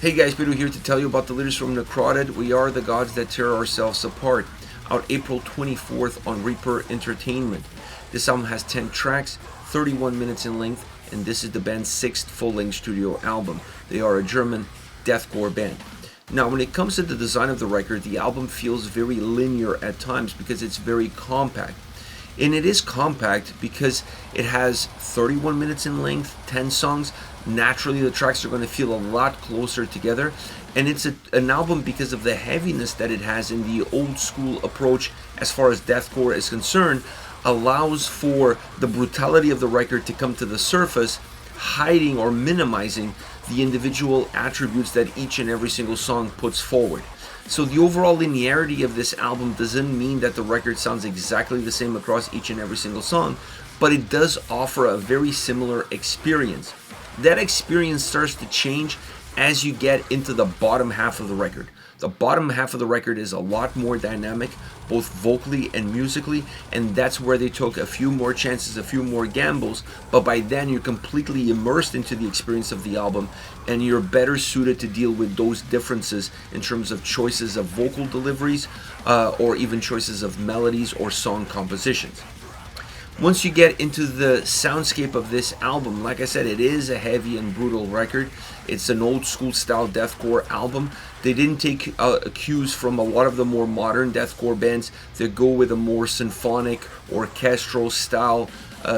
Hey guys, Pedro here to tell you about the latest from Necrotted. We are the gods that tear ourselves apart. Out April 24th on Reaper Entertainment. This album has 10 tracks, 31 minutes in length, and this is the band's 6th full-length studio album. They are a German deathcore band. Now, when it comes to the design of the record, the album feels very linear at times because it's very compact. And it is compact because it has 31 minutes in length, 10 songs. Naturally, the tracks are going to feel a lot closer together. And it's an album because of the heaviness that it has in the old school approach as far as deathcore is concerned, allows for the brutality of the record to come to the surface, hiding or minimizing the individual attributes that each and every single song puts forward. So the overall linearity of this album doesn't mean that the record sounds exactly the same across each and every single song, but it does offer a very similar experience. That experience starts to change as you get into the bottom half of the record. The bottom half of the record is a lot more dynamic, both vocally and musically, and that's where they took a few more chances, a few more gambles, but by then you're completely immersed into the experience of the album, and you're better suited to deal with those differences in terms of choices of vocal deliveries, or even choices of melodies or song compositions. Once you get into the soundscape of this album, like I said, it is a heavy and brutal record. It's an old school style deathcore album. They didn't take cues from a lot of the more modern deathcore bands that go with a more symphonic, orchestral style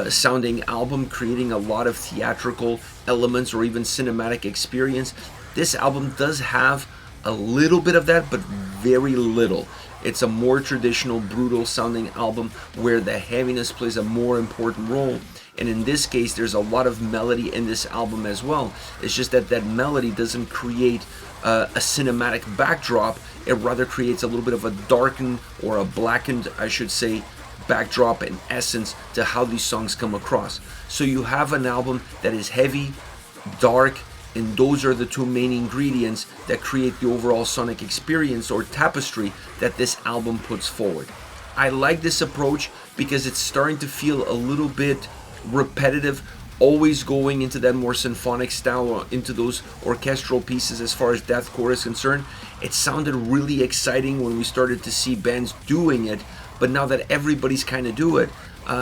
sounding album, creating a lot of theatrical elements or even cinematic experience. This album does have a little bit of that, but very little. It's a more traditional, brutal sounding album where the heaviness plays a more important role. And in this case, there's a lot of melody in this album as well. It's just that that melody doesn't create a cinematic backdrop. It rather creates a little bit of a darkened, or a blackened, I should say, backdrop in essence to how these songs come across. So you have an album that is heavy, dark, and those are the two main ingredients that create the overall sonic experience or tapestry that this album puts forward. I like this approach because it's starting to feel a little bit repetitive, always going into that more symphonic style or into those orchestral pieces as far as deathcore is concerned. It sounded really exciting when we started to see bands doing it, but now that everybody's kind of do it,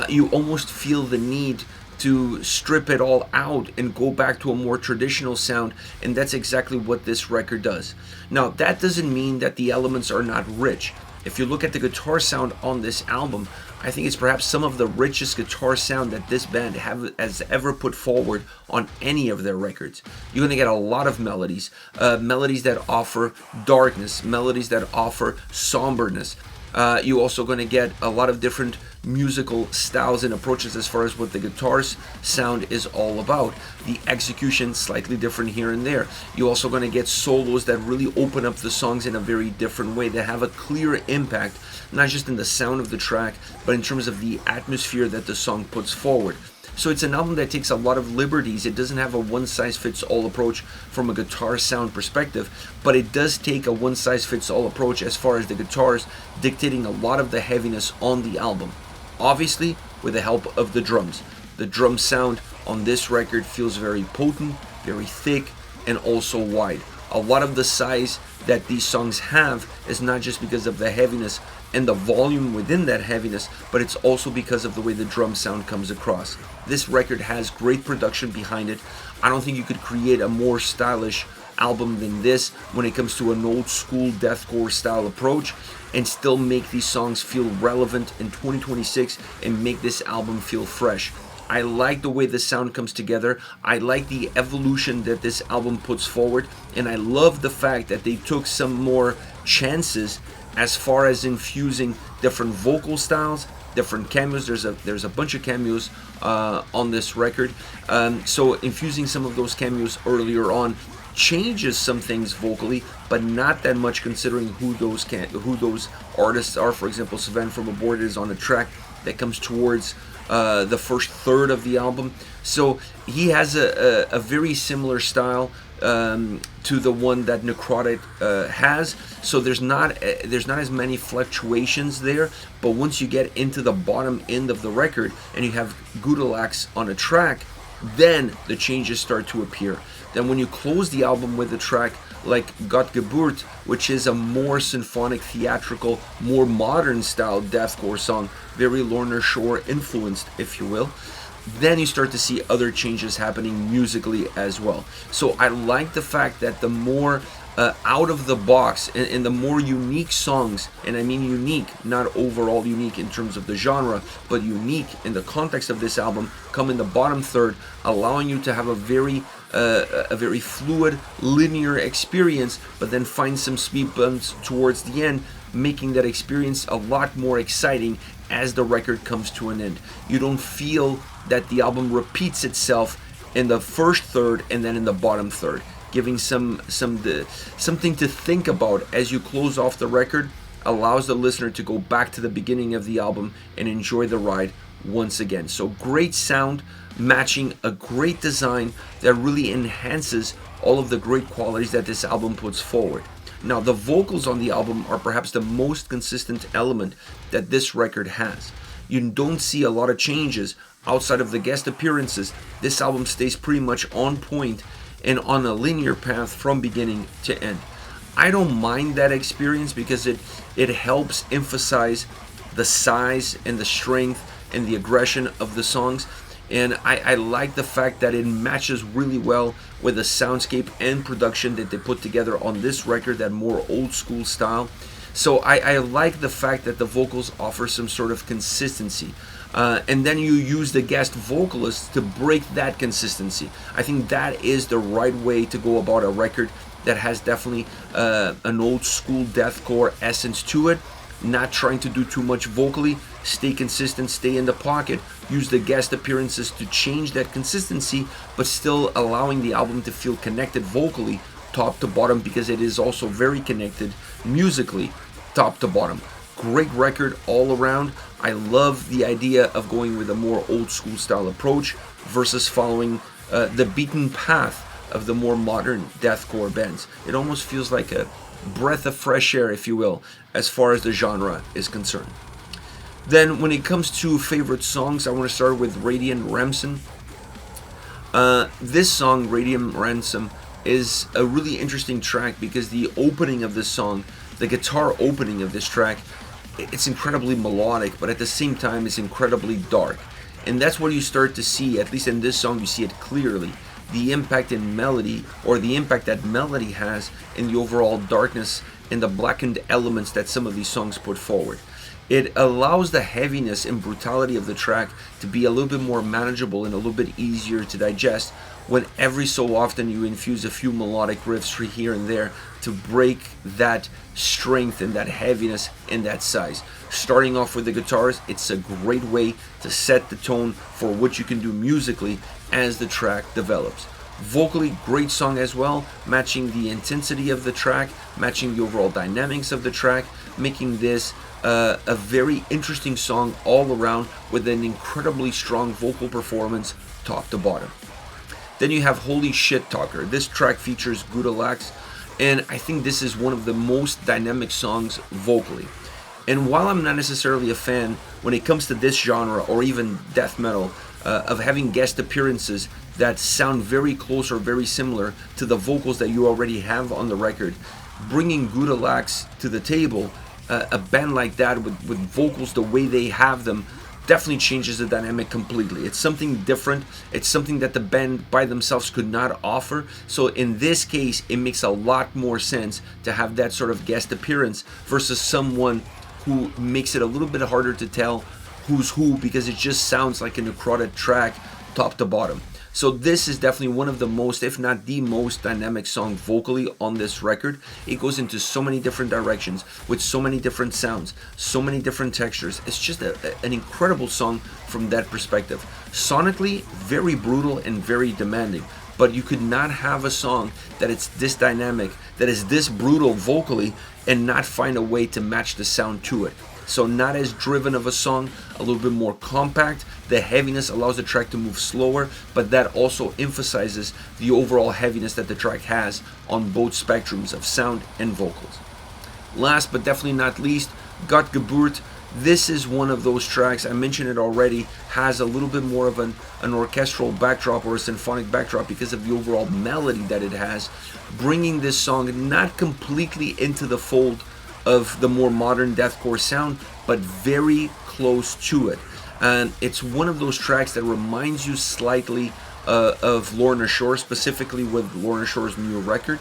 you almost feel the need to strip it all out and go back to a more traditional sound, and that's exactly what this record does. Now, that doesn't mean that the elements are not rich. If you look at the guitar sound on this album, I think it's perhaps some of the richest guitar sound that this band has ever put forward on any of their records. You're going to get a lot of melodies, melodies that offer darkness, melodies that offer somberness. You're also going to get a lot of different musical styles and approaches as far as what the guitar's sound is all about. The execution slightly different here and there. You're also going to get solos that really open up the songs in a very different way, that have a clear impact, not just in the sound of the track, but in terms of the atmosphere that the song puts forward. So it's an album that takes a lot of liberties. It doesn't have a one-size-fits-all approach from a guitar sound perspective, but it does take a one-size-fits-all approach as far as the guitars, dictating a lot of the heaviness on the album. Obviously, with the help of the drums. The drum sound on this record feels very potent, very thick, and also wide. A lot of the size that these songs have is not just because of the heaviness and the volume within that heaviness, but it's also because of the way the drum sound comes across. This record has great production behind it. I don't think you could create a more stylish album than this when it comes to an old school deathcore style approach, and still make these songs feel relevant in 2026 and make this album feel fresh. I like the way the sound comes together. I like the evolution that this album puts forward, and I love the fact that they took some more chances as far as infusing different vocal styles, different cameos. There's a bunch of cameos on this record, so infusing some of those cameos earlier on changes some things vocally, but not that much considering who those artists are. For example, Sven from Aborted is on a track that comes towards the first third of the album, so he has a very similar style to the one that Necrotted has. So there's not as many fluctuations there. But once you get into the bottom end of the record and you have Gottgeburt on a track, then the changes start to appear. Then when you close the album with a track like Gottgeburt, which is a more symphonic, theatrical, more modern style deathcore song, very Lorna Shore influenced, if you will. Then you start to see other changes happening musically as well. So I like the fact that the more out of the box and the more unique songs, and I mean unique, not overall unique in terms of the genre, but unique in the context of this album, come in the bottom third, allowing you to have a very fluid, linear experience, but then find some speed bumps towards the end, making that experience a lot more exciting as the record comes to an end. You don't feel that the album repeats itself in the first third and then in the bottom third, giving something to think about as you close off the record, allows the listener to go back to the beginning of the album and enjoy the ride once again. So great sound matching a great design that really enhances all of the great qualities that this album puts forward. Now, the vocals on the album are perhaps the most consistent element that this record has. You don't see a lot of changes outside of the guest appearances. This album stays pretty much on point and on a linear path from beginning to end. I don't mind that experience because it helps emphasize the size and the strength and the aggression of the songs. And I like the fact that it matches really well with the soundscape and production that they put together on this record, that more old school style. So I like the fact that the vocals offer some sort of consistency. And then you use the guest vocalists to break that consistency. I think that is the right way to go about a record that has definitely an old school deathcore essence to it. Not trying to do too much vocally, stay consistent, stay in the pocket, use the guest appearances to change that consistency, but still allowing the album to feel connected vocally top to bottom, because it is also very connected musically top to bottom. Great record all around. I love the idea of going with a more old school style approach versus following the beaten path of the more modern deathcore bands. It almost feels like a breath of fresh air, if you will, as far as the genre is concerned. Then when it comes to favorite songs, I want to start with Radiant Ransom. This song, Radiant Ransom, is a really interesting track because the opening of this song, the guitar opening of this track, it's incredibly melodic, but at the same time it's incredibly dark. And that's what you start to see, at least in this song, you see it clearly. The impact in melody, or the impact that melody has in the overall darkness and the blackened elements that some of these songs put forward. It allows the heaviness and brutality of the track to be a little bit more manageable and a little bit easier to digest when every so often you infuse a few melodic riffs here and there to break that strength and that heaviness and that size. Starting off with the guitars, it's a great way to set the tone for what you can do musically as the track develops. Vocally, great song as well, matching the intensity of the track, matching the overall dynamics of the track, making this a very interesting song all around with an incredibly strong vocal performance top to bottom. Then you have Holy Shit Talker. This track features Gottgeburt, and I think this is one of the most dynamic songs vocally. And while I'm not necessarily a fan when it comes to this genre or even death metal of having guest appearances that sound very close or very similar to the vocals that you already have on the record, bringing Gottgeburt to the table, a band like that with vocals the way they have them, definitely changes the dynamic completely. It's something different. It's something that the band by themselves could not offer. So in this case, it makes a lot more sense to have that sort of guest appearance versus someone who makes it a little bit harder to tell who's who, because it just sounds like a Necrotted track top to bottom. So this is definitely one of the most, if not the most dynamic song vocally on this record. It goes into so many different directions with so many different sounds, so many different textures. It's just an incredible song from that perspective. Sonically, very brutal and very demanding, but you could not have a song that is this dynamic, that is this brutal vocally, and not find a way to match the sound to it. So not as driven of a song, a little bit more compact. The heaviness allows the track to move slower, but that also emphasizes the overall heaviness that the track has on both spectrums of sound and vocals. Last but definitely not least, Gottgeburt. This is one of those tracks, I mentioned it already, has a little bit more of an orchestral backdrop or a symphonic backdrop because of the overall melody that it has, bringing this song not completely into the fold of the more modern deathcore sound, but very close to it. And it's one of those tracks that reminds you slightly of Lorna Shore, specifically with Lorna Shore's new record.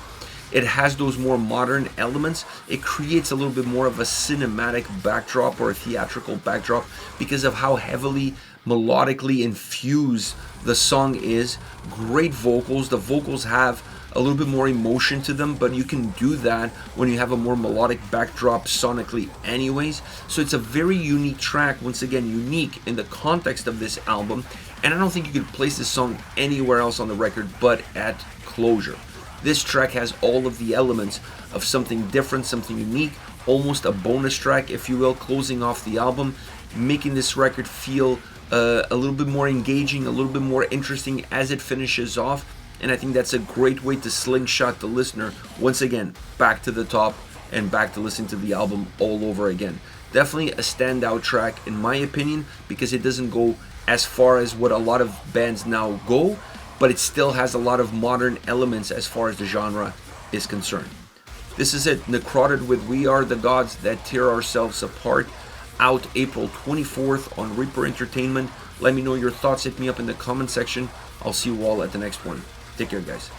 It has those more modern elements. It creates a little bit more of a cinematic backdrop or a theatrical backdrop because of how heavily melodically infused the song is. Great vocals. The vocals have a little bit more emotion to them, but you can do that when you have a more melodic backdrop sonically anyways. So it's a very unique track, once again unique in the context of this album, and I don't think you could place this song anywhere else on the record but at Closure. This track has all of the elements of something different, something unique, almost a bonus track, if you will, closing off the album, making this record feel a little bit more engaging, a little bit more interesting as it finishes off. And I think that's a great way to slingshot the listener, once again, back to the top and back to listening to the album all over again. Definitely a standout track, in my opinion, because it doesn't go as far as what a lot of bands now go, but it still has a lot of modern elements as far as the genre is concerned. This is it, Necrotted with We Are the Gods That Tear Ourselves Apart, out April 24th on Reaper Entertainment. Let me know your thoughts, hit me up in the comment section. I'll see you all at the next one. Take care, guys.